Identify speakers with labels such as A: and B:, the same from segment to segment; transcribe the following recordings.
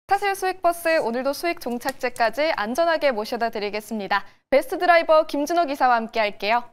A: 타실 수익버스 오늘도 수익 종착지까지 안전하게 모셔다 드리겠습니다. 베스트 드라이버 김준호 기사와 함께 할게요.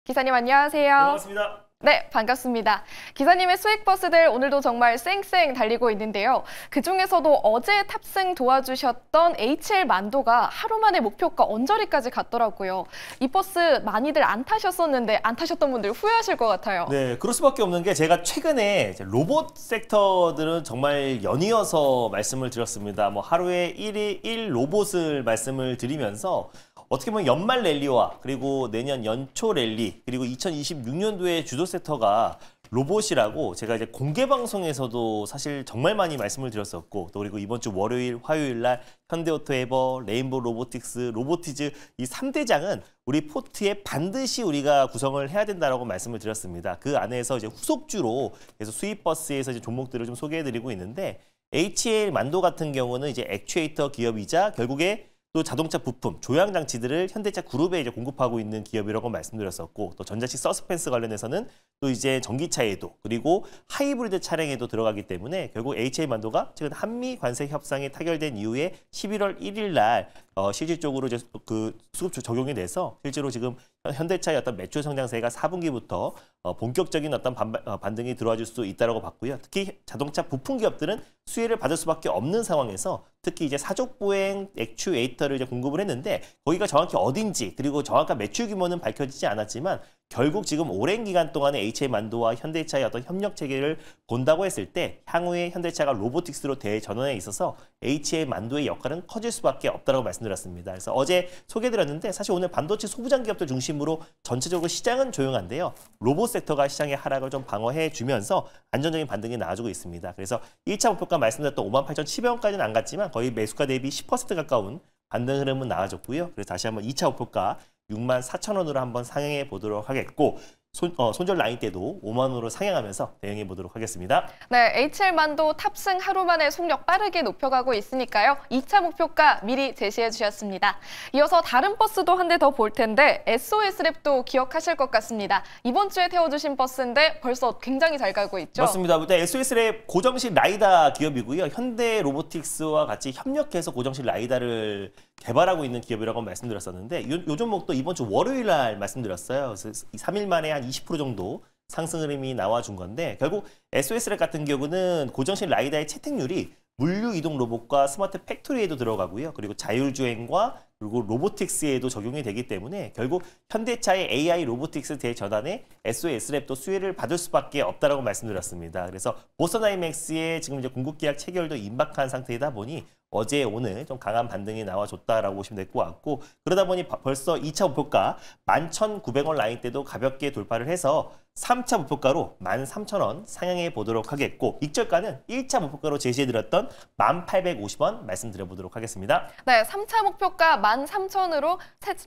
A: 기사님 안녕하세요.
B: 네, 반갑습니다.
A: 네, 반갑습니다. 기사님의 수익버스들 오늘도 정말 쌩쌩 달리고 있는데요. 그중에서도 어제 탑승 도와주셨던 HL 만도가 하루 만에 목표가 언저리까지 갔더라고요. 이 버스 많이들 안 타셨었는데 안 타셨던 분들 후회하실 것 같아요.
B: 네, 그럴 수밖에 없는 게 제가 최근에 로봇 섹터들은 정말 연이어서 말씀을 드렸습니다. 뭐 하루에 1 로봇을 말씀을 드리면서 어떻게 보면 연말 랠리와 그리고 내년 연초 랠리 그리고 2026년도에 주도 섹터가 로봇이라고 제가 이제 공개 방송에서도 사실 정말 많이 말씀을 드렸었고 또 그리고 이번 주 월요일, 화요일 날 현대오토에버, 레인보우 로보틱스, 로보티즈 이 3대장은 우리 포트에 반드시 우리가 구성을 해야 된다라고 말씀을 드렸습니다. 그 안에서 이제 후속주로 그래서 수입버스에서 이제 종목들을 좀 소개해드리고 있는데 HL 만도 같은 경우는 이제 액추에이터 기업이자 결국에 또 자동차 부품, 조향 장치들을 현대차 그룹에 이제 공급하고 있는 기업이라고 말씀드렸었고 또 전자식 서스펜스 관련해서는 또 이제 전기차에도 그리고 하이브리드 차량에도 들어가기 때문에 결국 HL 만도가 최근 한미 관세 협상이 타결된 이후에 11월 1일 날 실질적으로 이제 그 수급 적용이 돼서 실제로 지금 현대차의 어떤 매출 성장세가 4분기부터 본격적인 어떤 반등이 들어와줄 수 있다라고 봤고요. 특히 자동차 부품 기업들은 수혜를 받을 수밖에 없는 상황에서 특히 이제 사족보행 액추에이터를 이제 공급을 했는데 거기가 정확히 어딘지 그리고 정확한 매출 규모는 밝혀지지 않았지만 결국 지금 오랜 기간 동안에 HL 만도와 현대차의 어떤 협력 체계를 본다고 했을 때 향후에 현대차가 로보틱스로 대전환에 있어서 HL 만도의 역할은 커질 수밖에 없다고 말씀드렸습니다. 그래서 어제 소개드렸는데 사실 오늘 반도체 소부장 기업들 중심으로 전체적으로 시장은 조용한데요. 로봇 섹터가 시장의 하락을 좀 방어해 주면서 안정적인 반등이 나와주고 있습니다. 그래서 1차 목표가 말씀드렸던 58,700원까지는 안 갔지만 거의 매수가 대비 10% 가까운 반등 흐름은 나와줬고요. 그래서 다시 한번 2차 목표가 64,000원으로 한번 상향해 보도록 하겠고 손절 라인 때도 5만원으로 상향하면서 대응해 보도록 하겠습니다.
A: 네, HL만도 탑승 하루 만에 속력 빠르게 높여가고 있으니까요. 2차 목표가 미리 제시해 주셨습니다. 이어서 다른 버스도 한 대 더 볼 텐데 SOS랩도 기억하실 것 같습니다. 이번 주에 태워주신 버스인데 벌써 굉장히 잘 가고 있죠? 맞습니다.
B: SOS랩 고정식 라이다 기업이고요. 현대 로보틱스와 같이 협력해서 고정식 라이다를 개발하고 있는 기업이라고 말씀드렸었는데 요 종목도 이번 주 월요일 날 말씀드렸어요. 그래서 3일 만에 한 20% 정도 상승 흐름이 나와준 건데 결국 SOS랩 같은 경우는 고정식 라이다의 채택률이 물류 이동 로봇과 스마트 팩토리에도 들어가고요. 그리고 자율주행과 그리고 로보틱스에도 적용이 되기 때문에 결국 현대차의 AI 로보틱스 대전환에 SOS랩도 수혜를 받을 수밖에 없다라고 말씀드렸습니다. 그래서 보스나이맥스의 지금 이제 공급 계약 체결도 임박한 상태이다 보니 어제 오늘 좀 강한 반등이 나와줬다라고 보시면 될 것 같고 그러다 보니 벌써 2차 목표가 11,900원 라인 때도 가볍게 돌파를 해서 3차 목표가로 13,000원 상향해 보도록 하겠고 익절가는 1차 목표가로 제시해드렸던 1,850원 말씀드려보도록 하겠습니다.
A: 네, 3차 목표가 13,000원으로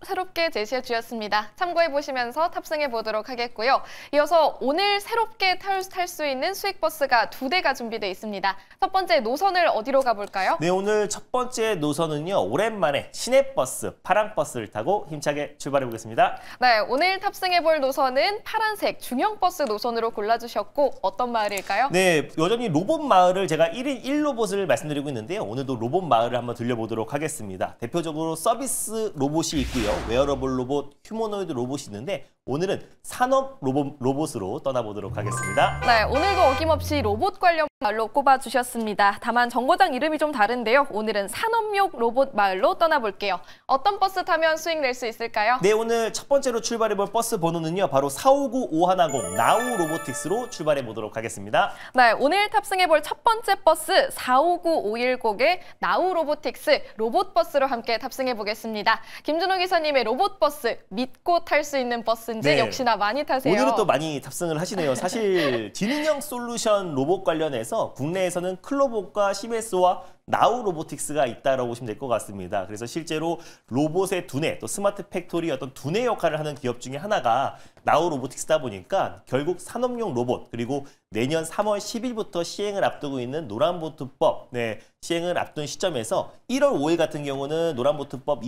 A: 새롭게 제시해 주셨습니다. 참고해 보시면서 탑승해 보도록 하겠고요. 이어서 오늘 새롭게 탈 수 있는 수익버스가 2대가 준비되어 있습니다. 첫 번째 노선을 어디로 가볼까요?
B: 네, 오늘 첫 번째 노선은요. 오랜만에 시내버스, 파랑버스를 타고 힘차게 출발해 보겠습니다.
A: 네, 오늘 탑승해 볼 노선은 파란색 중형버스 노선으로 골라주셨고 어떤 마을일까요?
B: 네, 여전히 로봇 마을을 제가 1인 1로봇을 말씀드리고 있는데요. 오늘도 로봇 마을을 한번 들려보도록 하겠습니다. 대표적으로 서비스 로봇이 있고요. 웨어러블 로봇, 휴머노이드 로봇이 있는데 오늘은 산업 로봇으로 떠나보도록 하겠습니다.
A: 네, 오늘도 어김없이 로봇 관련 말로 꼽아주셨습니다. 다만 정거장 이름이 좀 다른데요. 오늘은 산업용 로봇 마을로 떠나볼게요. 어떤 버스 타면 수익 낼 수 있을까요?
B: 네, 오늘 첫 번째로 출발해볼 버스 번호는요. 바로 459510 나우 로보틱스로 출발해보도록 하겠습니다.
A: 네, 오늘 탑승해볼 첫 번째 버스 459510의 나우 로보틱스 로봇버스로 함께 탑승해보겠습니다. 김준호 기사님의 로봇버스 믿고 탈 수 있는 버스인지
B: 네,
A: 역시나 많이 타세요.
B: 오늘은 또 많이 탑승을 하시네요. 사실 지능형 솔루션 로봇 관련해서 국내에서는 클로봇과 시메스와 나우 로보틱스가 있다라고 보시면 될 것 같습니다. 그래서 실제로 로봇의 두뇌, 또 스마트 팩토리 어떤 두뇌 역할을 하는 기업 중에 하나가 나우 로보틱스다 보니까 결국 산업용 로봇 그리고 내년 3월 10일부터 시행을 앞두고 있는 노란보트법 시행을 앞둔 시점에서 1월 5일 같은 경우는 노란보트법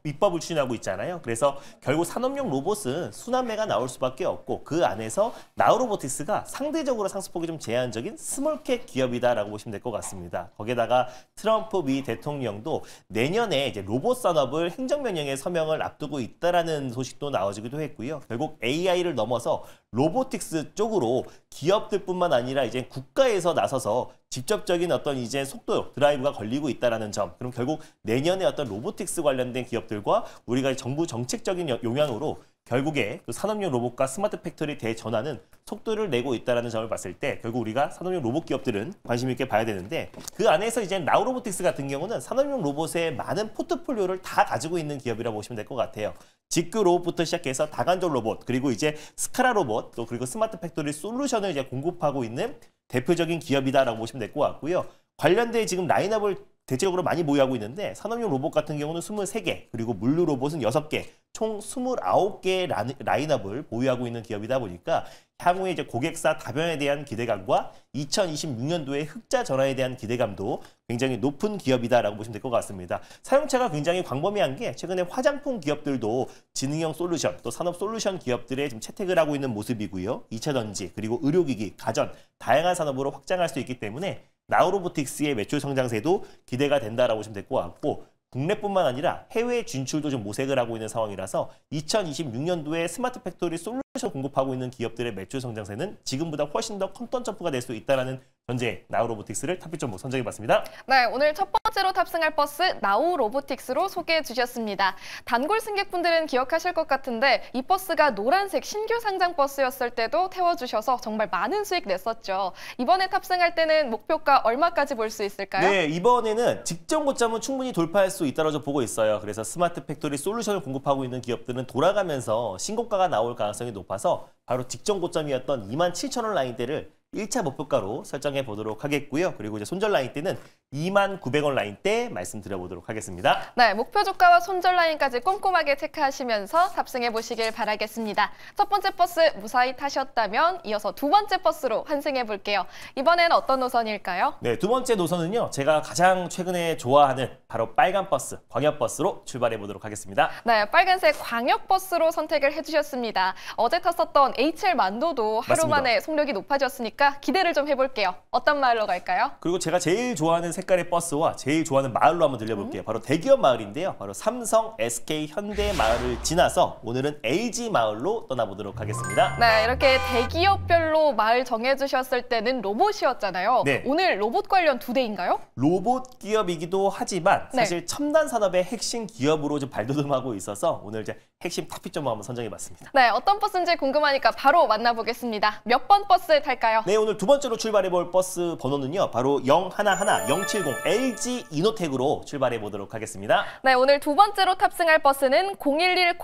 B: 입법을 추진하고 있잖아요. 그래서 결국 산업용 로봇은 순환매가 나올 수밖에 없고 그 안에서 나우 로보틱스가 상대적으로 상승폭이 좀 제한적인 스몰캡 기업이다라고 보시면 될 것 같습니다. 거기에다가 트럼프 미 대통령도 내년에 이제 로봇 산업을 행정명령에 서명을 앞두고 있다라는 소식도 나와주기도 했고요. 결국 AI를 넘어서 로보틱스 쪽으로 기업들뿐만 아니라 이제 국가에서 나서서 직접적인 어떤 이제 속도 드라이브가 걸리고 있다라는 점. 그럼 결국 내년에 어떤 로보틱스 관련된 기업들과 우리가 정부 정책적인 영향으로 결국에 그 산업용 로봇과 스마트 팩토리 대전환은 속도를 내고 있다는 점을 봤을 때 결국 우리가 산업용 로봇 기업들은 관심 있게 봐야 되는데 그 안에서 이제 나우로보틱스 같은 경우는 산업용 로봇의 많은 포트폴리오를 다 가지고 있는 기업이라고 보시면 될 것 같아요. 직구 로봇부터 시작해서 다간접 로봇 그리고 이제 스카라 로봇 또 그리고 스마트 팩토리 솔루션을 이제 공급하고 있는 대표적인 기업이다라고 보시면 될 것 같고요. 관련된 지금 라인업을 대체적으로 많이 보유하고 있는데 산업용 로봇 같은 경우는 23개, 그리고 물류 로봇은 6개, 총 29개의 라인업을 보유하고 있는 기업이다 보니까 향후에 이제 고객사 다변에 대한 기대감과 2026년도에 흑자 전환에 대한 기대감도 굉장히 높은 기업이다라고 보시면 될 것 같습니다. 사용처가 굉장히 광범위한 게 최근에 화장품 기업들도 지능형 솔루션, 또 산업 솔루션 기업들에 좀 채택을 하고 있는 모습이고요. 2차 전지, 그리고 의료기기, 가전, 다양한 산업으로 확장할 수 있기 때문에 나우로보틱스의 매출 성장세도 기대가 된다라고 보시면 될 것 같고 국내뿐만 아니라 해외 진출도 좀 모색을 하고 있는 상황이라서 2026년도에 스마트 팩토리 솔루션 공급하고 있는 기업들의 매출 성장세는 지금보다 훨씬 더 컸던 점프가 될 수 있다는 전제 나우로보틱스를 탑픽 종목 선정해봤습니다.
A: 네, 오늘 첫 번째로 탑승할 버스 나우로보틱스로 소개해 주셨습니다. 단골 승객분들은 기억하실 것 같은데 이 버스가 노란색 신규 상장 버스였을 때도 태워주셔서 정말 많은 수익 냈었죠. 이번에 탑승할 때는 목표가 얼마까지 볼 수 있을까요?
B: 네, 이번에는 직전 고점은 충분히 돌파할 수 있다고 보고 있어요. 그래서 스마트 팩토리 솔루션을 공급하고 있는 기업들은 돌아가면서 신고가가 나올 가능성이 높아서 바로 직전 고점이었던 27,000원 라인대를 1차 목표가로 설정해 보도록 하겠고요. 그리고 이제 손절 라인대는 29,900원 라인대 말씀드려보도록 하겠습니다.
A: 네, 목표 주가와 손절 라인까지 꼼꼼하게 체크하시면서 탑승해 보시길 바라겠습니다. 첫 번째 버스 무사히 타셨다면 이어서 두 번째 버스로 환승해 볼게요. 이번엔 어떤 노선일까요?
B: 네, 두 번째 노선은요. 제가 가장 최근에 좋아하는 바로 빨간 버스, 광역버스로 출발해 보도록 하겠습니다.
A: 네, 빨간색 광역버스로 선택을 해주셨습니다. 어제 탔었던 HL 만도도 하루
B: 맞습니다.
A: 만에 속력이 높아졌으니까 기대를 좀 해볼게요. 어떤 마을로 갈까요?
B: 그리고 제가 제일 좋아하는 색깔의 버스와 제일 좋아하는 마을로 한번 들려볼게요. 바로 대기업 마을인데요. 바로 삼성, SK, 현대 마을을 지나서 오늘은 LG 마을로 떠나보도록 하겠습니다.
A: 네, 이렇게 대기업별로 마을 정해주셨을 때는 로봇이었잖아요.
B: 네.
A: 오늘 로봇 관련 두 대인가요?
B: 로봇 기업이기도 하지만
A: 네.
B: 사실 첨단 산업의 핵심 기업으로 좀 발돋움하고 있어서 오늘 이제 핵심 탑픽 좀 한번 선정해봤습니다.
A: 네, 어떤 버스인지 궁금하니까 바로 만나보겠습니다. 몇 번 버스 탈까요?
B: 네, 오늘 두 번째로 출발해볼 버스 번호는요. 바로 011070 LG 이노텍으로 출발해보도록 하겠습니다.
A: 네, 오늘 두 번째로 탑승할 버스는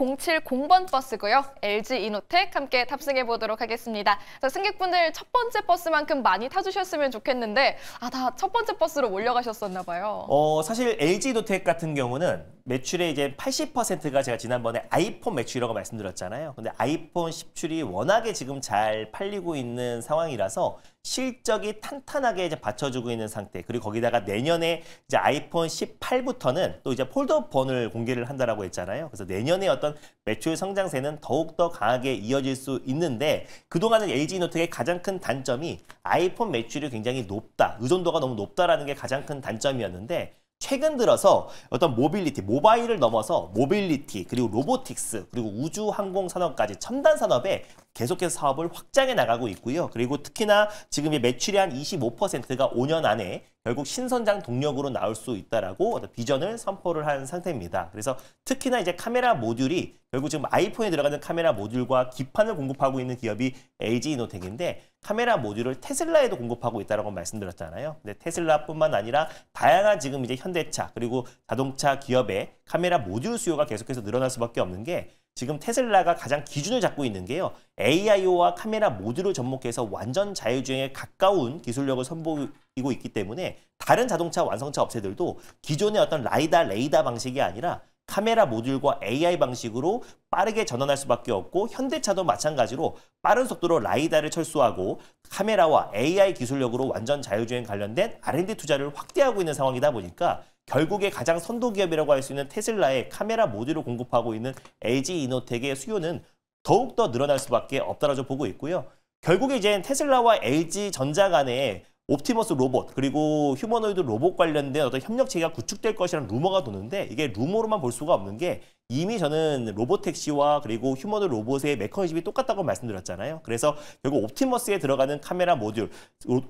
A: 011070번 버스고요. LG 이노텍 함께 탑승해 보도록 하겠습니다. 자, 승객분들 첫 번째 버스만큼 많이 타주셨으면 좋겠는데 다 첫 번째 버스로 몰려가셨었나 봐요.
B: 사실 LG 이노텍 같은 경우는 매출의 이제 80%가 제가 지난번에 아이폰 매출이라고 말씀드렸잖아요. 근데 아이폰 10출이 워낙에 지금 잘 팔리고 있는 상황이라서 실적이 탄탄하게 이제 받쳐주고 있는 상태. 그리고 거기다가 내년에 이제 아이폰 18부터는 또 이제 폴더폰을 공개를 한다라고 했잖아요. 그래서 내년에 어떤 매출 성장세는 더욱더 강하게 이어질 수 있는데 그동안은 LG 이노텍의 가장 큰 단점이 아이폰 매출이 굉장히 높다. 의존도가 너무 높다라는 게 가장 큰 단점이었는데 최근 들어서 어떤 모빌리티, 모바일을 넘어서 모빌리티, 그리고 로보틱스, 그리고 우주 항공 산업까지 첨단 산업에 계속해서 사업을 확장해 나가고 있고요. 그리고 특히나 지금 이 매출의 한 25%가 5년 안에 결국 신선장 동력으로 나올 수 있다라고 어떤 비전을 선포를 한 상태입니다. 그래서 특히나 이제 카메라 모듈이 결국 지금 아이폰에 들어가는 카메라 모듈과 기판을 공급하고 있는 기업이 LG 이노텍인데 카메라 모듈을 테슬라에도 공급하고 있다라고 말씀드렸잖아요. 근데 테슬라뿐만 아니라 다양한 지금 이제 현대차 그리고 자동차 기업의 카메라 모듈 수요가 계속해서 늘어날 수밖에 없는 게 지금 테슬라가 가장 기준을 잡고 있는 게요. AIO와 카메라 모듈을 접목해서 완전 자율주행에 가까운 기술력을 선보이고 있기 때문에 다른 자동차 완성차 업체들도 기존의 어떤 라이다, 레이더 방식이 아니라 카메라 모듈과 AI 방식으로 빠르게 전환할 수밖에 없고 현대차도 마찬가지로 빠른 속도로 라이다를 철수하고 카메라와 AI 기술력으로 완전 자율주행 관련된 R&D 투자를 확대하고 있는 상황이다 보니까 결국에 가장 선도 기업이라고 할 수 있는 테슬라의 카메라 모듈을 공급하고 있는 LG 이노텍의 수요는 더욱더 늘어날 수밖에 없다라고 보고 있고요. 결국에 이제 테슬라와 LG 전자 간의 옵티머스 로봇 그리고 휴머노이드 로봇 관련된 어떤 협력 체계가 구축될 것이라는 루머가 도는데 이게 루머로만 볼 수가 없는 게 이미 저는 로보택시와 그리고 휴머노이드 로봇의 메커니즘이 똑같다고 말씀드렸잖아요. 그래서 결국 옵티머스에 들어가는 카메라 모듈,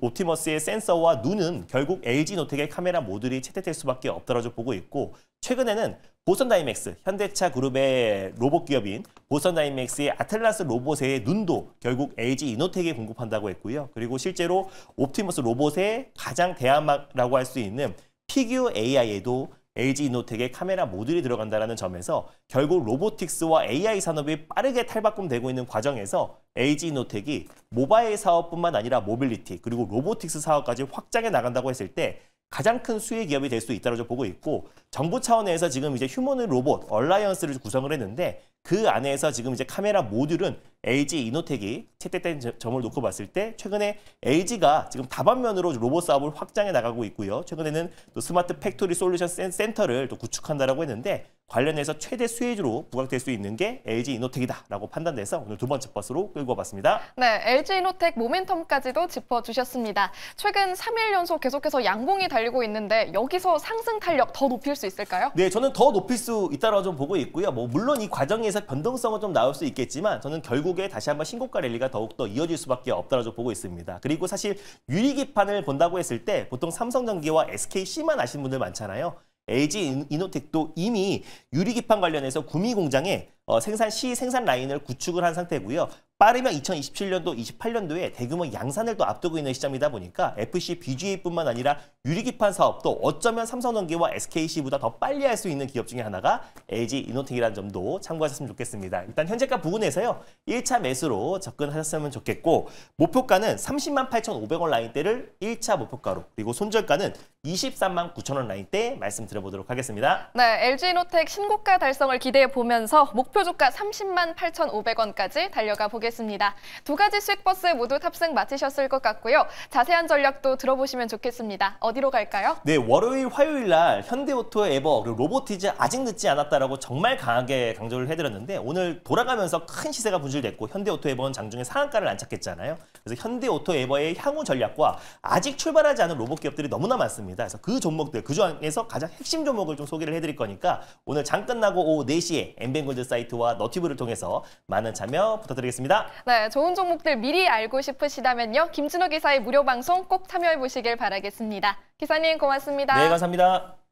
B: 옵티머스의 센서와 눈은 결국 LG노텍의 카메라 모듈이 채택될 수밖에 없다고 보고 있고 최근에는 보선 다이맥스, 현대차 그룹의 로봇 기업인 보선 다이맥스의 아틀라스 로봇의 눈도 결국 LG 이노텍에 공급한다고 했고요. 그리고 실제로 옵티머스 로봇의 가장 대안막이라고 할 수 있는 피규어 AI에도 LG 이노텍의 카메라 모듈이 들어간다는 점에서 결국 로보틱스와 AI 산업이 빠르게 탈바꿈되고 있는 과정에서 LG 이노텍이 모바일 사업뿐만 아니라 모빌리티 그리고 로보틱스 사업까지 확장해 나간다고 했을 때 가장 큰 수혜 기업이 될 수 있다고 보고 있고 정부 차원에서 지금 이제 휴머노이드 로봇 얼라이언스를 구성을 했는데 그 안에서 지금 이제 카메라 모듈은 LG 이노텍이 채택된 점을 놓고 봤을 때 최근에 LG가 지금 다반면으로 로봇 사업을 확장해 나가고 있고요. 최근에는 또 스마트 팩토리 솔루션 센터를 또 구축한다라고 했는데 관련해서 최대 수혜주로 부각될 수 있는 게 LG 이노텍이다라고 판단돼서 오늘 두 번째 버스로 끌고 와봤습니다.
A: 네, LG 이노텍 모멘텀까지도 짚어주셨습니다. 최근 3일 연속 계속해서 양봉이 달리고 있는데 여기서 상승 탄력 더 높일 수 있을까요?
B: 네, 저는 더 높일 수 있다고 좀 보고 있고요. 뭐 물론 이 과정에서 변동성은 좀 나올 수 있겠지만 저는 결국에 다시 한번 신고가 랠리가 더욱더 이어질 수밖에 없다고 좀 보고 있습니다. 그리고 사실 유리기판을 본다고 했을 때 보통 삼성전기와 SKC만 아시는 분들 많잖아요. LG 이노텍도 이미 유리기판 관련해서 구미 공장에 생산 라인을 구축을 한 상태고요. 빠르면 2027년도, 28년도에 대규모 양산을 또 앞두고 있는 시점이다 보니까 FC BGA뿐만 아니라 유리기판 사업도 어쩌면 삼성전기와 SKC보다 더 빨리 할 수 있는 기업 중에 하나가 LG 이노텍이라는 점도 참고하셨으면 좋겠습니다. 일단 현재가 부근에서요. 1차 매수로 접근하셨으면 좋겠고 목표가는 308,500원 라인대를 1차 목표가로 그리고 손절가는 239,000원 라인대 말씀드려보도록 하겠습니다.
A: 네, LG 이노텍 신고가 달성을 기대해 보면서 목표 주가 308,500원까지 달려가 보겠습니다. 두 가지 수익버스 모두 탑승 마치셨을 것 같고요. 자세한 전략도 들어보시면 좋겠습니다. 어디로 갈까요?
B: 네, 월요일, 화요일 날 현대오토 에버 그리고 로보티즈 아직 늦지 않았다라고 정말 강하게 강조를 해드렸는데 오늘 돌아가면서 큰 시세가 분출됐고 현대오토 에버는 장중에 상한가를 안착했잖아요. 그래서 현대오토 에버의 향후 전략과 아직 출발하지 않은 로봇 기업들이 너무나 많습니다. 그래서 그 종목들, 그 중에서 가장 핵심 종목을 좀 소개를 해드릴 거니까 오늘 장 끝나고 오후 4시에 엠뱅골드 사이트와 너튜브를 통해서 많은 참여 부탁드리겠습니다.
A: 네, 좋은 종목들 미리 알고 싶으시다면요. 김진호 기사의 무료 방송 꼭 참여해 보시길 바라겠습니다. 기사님 고맙습니다.
B: 네, 감사합니다.